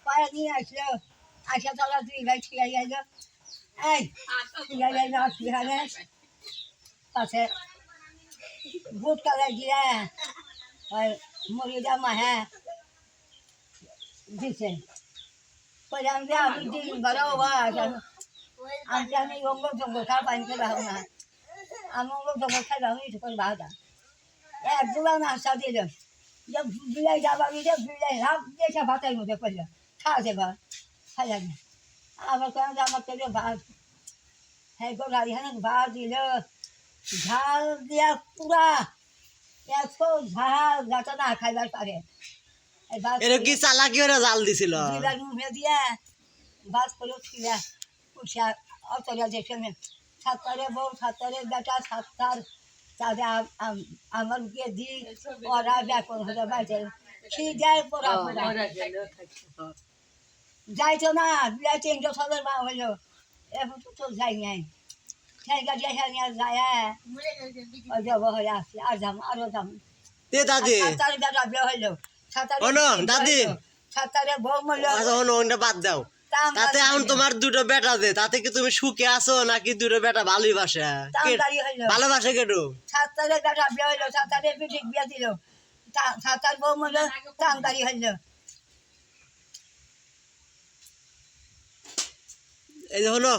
পায়ে নিয়ে আসলো আসা তারা দুই ভাই ছিঁড়ে গেল এই ছিঁড়ে গেল সেখানে পাশে বুট কালে দিয়ে ওই মুড়িটা মাহে দিছে বললাম যে আমি দিন বড় আমি অঙ্গ জঙ্গল খাওয়া পানি খেয়ে যাবো না আমি অঙ্গ জঙ্গল খাই যাবো একটু করে বাহাদা এক দুবার নাস্তা দিল যে বিলাই যাবা দিলে বিলাই হাফ দিয়েছে ভাতের মধ্যে করলো খাওয়া যাবে খাই যাবে আবার কেন আমার তো ভাত হ্যাঁ গো গাড়ি হ্যাঁ ভাত দিল ঝাল দিয়া পুরা এত ঝাল যাতে না খাইবার পারে এরকম কি চালাকি করে জাল দিছিল মুখে দিয়ে ভাত করে ছিঁড়া পুষা অতটা দেখে সাতটারে বউ সাতটারে বেটা সাতটার তাদের আমার গিয়ে দিই ওরা ব্যাকরণ হলে বাড়িতে খিদায় পড়া পড়া যাইতো না বিয়ে তিনটে সবের মা হইলো এখন তো যাই নাই সেই গাড়ি এখানে যায় ওই যাব হয়ে আসছি আর যাম আরও যাম তে দাদি সাতটারে বেটা বিয়ে হইলো শোনো দাদি সাতটারে বউ মরলো আচ্ছা শোনো ওটা বাদ দাও তাতে এখন তোমার দুটো বেটা দে তাতে কি তুমি সুখে আছো নাকি দুটো বেটা ভালোবাসে ভালোবাসে কেটু সাতটারে বেটা বিয়ে হইলো সাতটারে পিঠিক বিয়ে দিল সাতটার বউ মরলো তাড়াতাড়ি হইলো এই যে হলো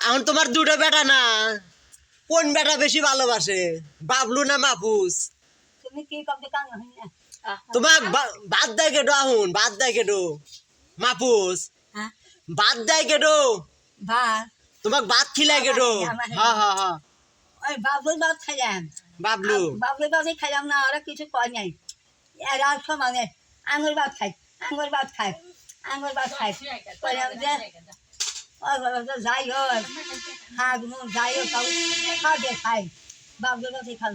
এখন তোমার দুটো বেটা না কোন বেটা বেশি ভালোবাসে বাবলু না মাহফুজ তুমি কি করতে কান হই না তোমাক বাদ দেয় কেটো আহুন বাদ দেয় কেটো মাহফুজ হ্যাঁ বাদ দেয় কেটো ভাত তোমাক বাদ খিলাই কেটো হ্যাঁ হ্যাঁ হ্যাঁ ওই বাবুর ভাত খাইলাম বাবলু বাবুর ভাতই খাইলাম না ওরা কিছু কয় নাই এরা সমানে আঙুর ভাত খাই আঙুর ভাত খাই আঙুর ভাত খাই কইলাম যে যাই হোক হাঁক মুখ যাই হোক খাওয়া খাই বাবুর ভাতই খাই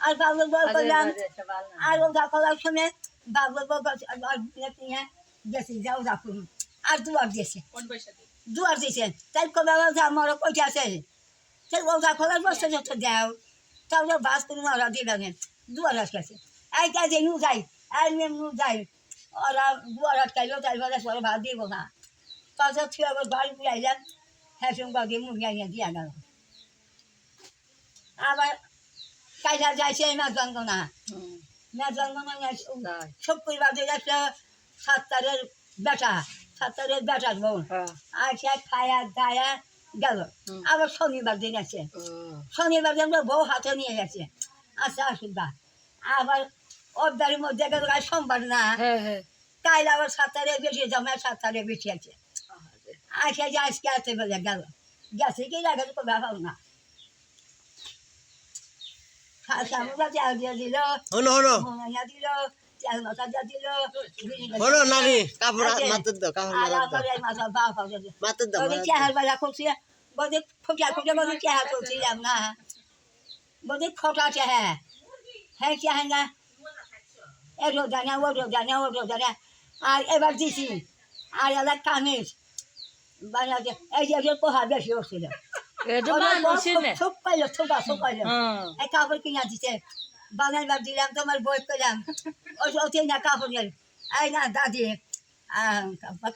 আর বাবুর বউ করলাম আর ওটা করার সময় বাবুর বউ গেছি যাও রাখুন আর দুয়ার দিয়েছে দুয়ার দিয়েছে তাই কবে আমার কইতে আছে তাই ওটা খোলার বসতে যত দেও তাহলে বাস করে ওরা দিলাম দুয়ার গেছে এই কাজে নু যাই আর নু যাই ওরা দুয়ার খাইলো তাই বলে পরে ভাত দিব না তাছাড়া ছুঁয়ে আবার বাড়ি পুরাইলাম হ্যাঁ সঙ্গে দিয়ে মুখে আনিয়ে দিয়ে গেল আবার কাইলা যাইছে না জঙ্গনা না জঙ্গনা সব পরিবার যাচ্ছে সাতটারের বেটার বউ আর সে খায়া দায়া গেল আবার শনিবার দিন আছে শনিবার দিন বউ হাতে নিয়ে গেছে আচ্ছা আসুদা আবার অবদারের মধ্যে গেল সোমবার না কাইল আবার সাতটারে বেশি জমা সাতটারে বেশি আছে আসে যে আজকে আসতে বলে গেল গেছে কি লাগে তো ব্যাপার না দিল হলো হলো দিল দিল হলো নানি কাপড় মাথার দাও কাপড় মাথার দাও চেহার বেলা করছি বলতে খোঁজা খুঁজে বলতে চেহার করছিলাম না বলতে খোটা চেহা হ্যাঁ চেহা না এ রোজানা ও রোজানা ও রোজানা আর এবার দিছি আর এবার কামিজ বানাতে এই যে পোহা বেশি হচ্ছিল সব পাইলো ছোটা সব পাইলো এই কাপড় কিনা দিতে বানাইবার দিলাম তোমার বই পেলাম ওই না কাপড় গেল এই না দাদি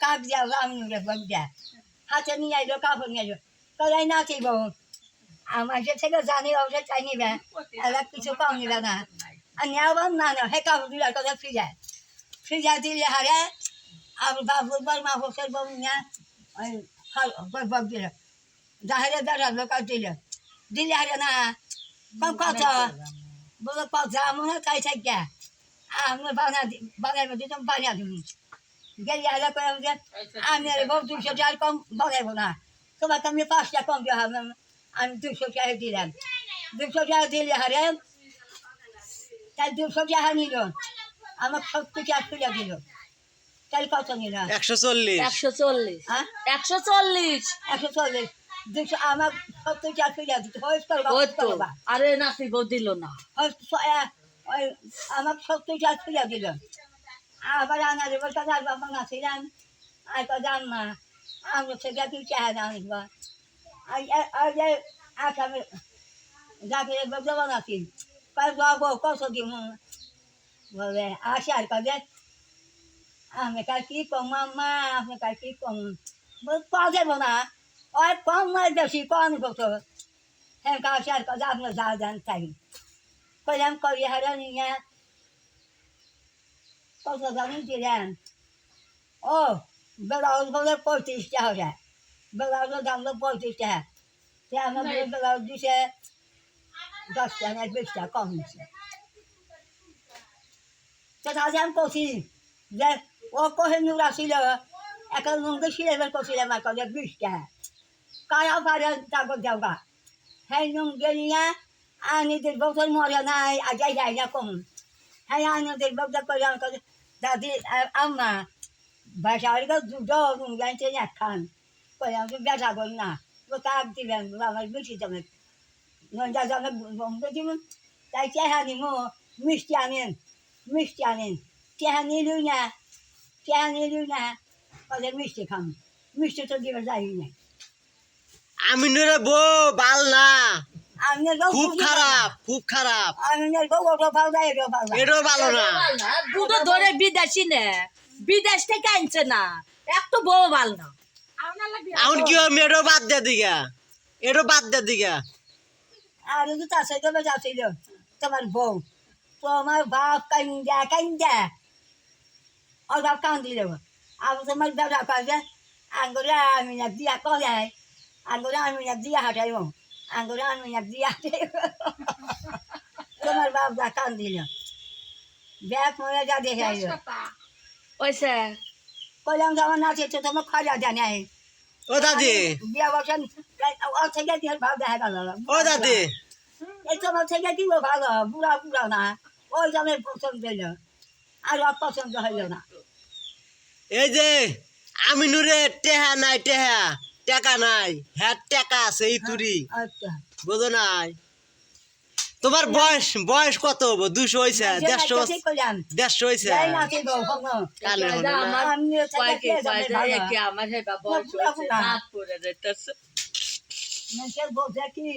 কাপ দিয়া আমি দিয়া হাতে নিয়ে আইলো কাপড় নিয়ে আইলো তোরাই না চাইব আমার যে থেকে জানি ওটা চাই নিবে এবার কিছু কম নিবে না আর নেওয়ার না না হে কাপড় দিলার কথা ফ্রিজা দিলে হারে আর বাবুর বার মা হোসের বউ নিয়ে ওই বক দিল জাহেরে বেড়ার লোক দিলে হারে না কত বলে কত মনে হয় তাই থাকে আমি বানাইব দিতাম বানিয়ে তুমি গেলে আগে কইলাম যে আমি বউ 200 টাকা কম বানাইব না তোমাকে আমি 5 টাকা কম দিয়ে হবে আমি 200 টাকা দিলাম 200 টাকা দিলে হারে তাই 200 টাকা নিল আমার 70 টাকা খুলে দিল তাই কত নিল 140 হ্যাঁ 140 200 আমার 70 টাকা খুলে দিতে হয় আরে নাতি বউ দিল না ওই আমার 70 টাকা খুলে দিল আবার আনার বলতে আর বাবা না ছিলাম আর তো জান না আমি সেটা তুই চাহে না আনবা আর যে আসামে যাকে দেবো নাকি কত দিব বলে আসে আর কাজে আমি কার কি কম আম্মা আপনি কার কি কম পাওয়া যাবো না ওই কম নয় বেশি কম করতো হ্যাঁ কাছে আর কথা আপনার যা যান তাই কইলাম করি হারা নিয়ে কত জানি দিলেন ও ব্লাউজ বলে 35 টাকা হয়ে ব্লাউজের দাম তো 35 টাকা সে আমার ব্লাউজ দিছে 10 টাকা 20 টাকা কম দিছে তো তাহলে আমি করছি যে ও কোহিনুর আসিল একটা লুঙ্গি সিলেবার করছিল আমার কাছে 20 টাকা কারা পারে তারপর যাওগা হ্যাঁ লুঙ্গি নিয়ে আনিদের বছর মরে নাই আজাই যায় না কম হ্যাঁ আনিদের বছর করে আমার কাছে দাদি আম্মা বাসার দুটো লুঙ্গি আনছে একখান করে আমি ব্যথা করি না ও কাক দিবেন আমার বেশি যাবে নয়টা যাবে লুঙ্গি দিবেন তাই চেহারা নিম মিষ্টি আনেন চেহারা নিলুই না ওদের মিষ্টি খাম মিষ্টি তো দিবে যাই না আমিনুরে বউ বাল না আমি খুব খারাপ আমি ওটা পাওয়া এটাও পাওয়া এটাও ভালো না দুটো ধরে বিদেশি নে বিদেশ থেকে আনছে না একটু বউ ভাল না এখন কি হবে এটাও বাদ দিয়ে দিগা আর তো তার সাথে যাচ্ছিল তোমার বউ তোমার বাপ কান্দা ওর বাপ কান্দিল আর তোমার দাদা কাজে আঙ্গুরে আমি না দিয়া কলে আঙ্গুরে আমি না দিয়া হাঁটাইব আঙ্গুরে আমি না দিয়া হাঁটাইব তোমার বাপ দা কান্দিল ব্যাগ মনে যা দেখে আইল ওইসে কইলাম আমার নাচে তো তোমার খাজা জানাই ও দাদি বিয়া বসেন ওর থেকে কি ভাব দেখা গেল ও দাদি এই তোমার থেকে কি ভালো বুড়া না ওই জমের পছন্দ হইল আর ওর পছন্দ হইল না এই যে আমিনুরে টেকা নাই হ্যাঁ টেকা আছে এই তুরি আচ্ছা বুঝো নাই তোমার বয়স কত 200 হয়েছে 150 হয়েছে কানে হলো না। আমার হেবা বয়স হয়েছে, হাত পড়ে যাইতেছে। বলছে কি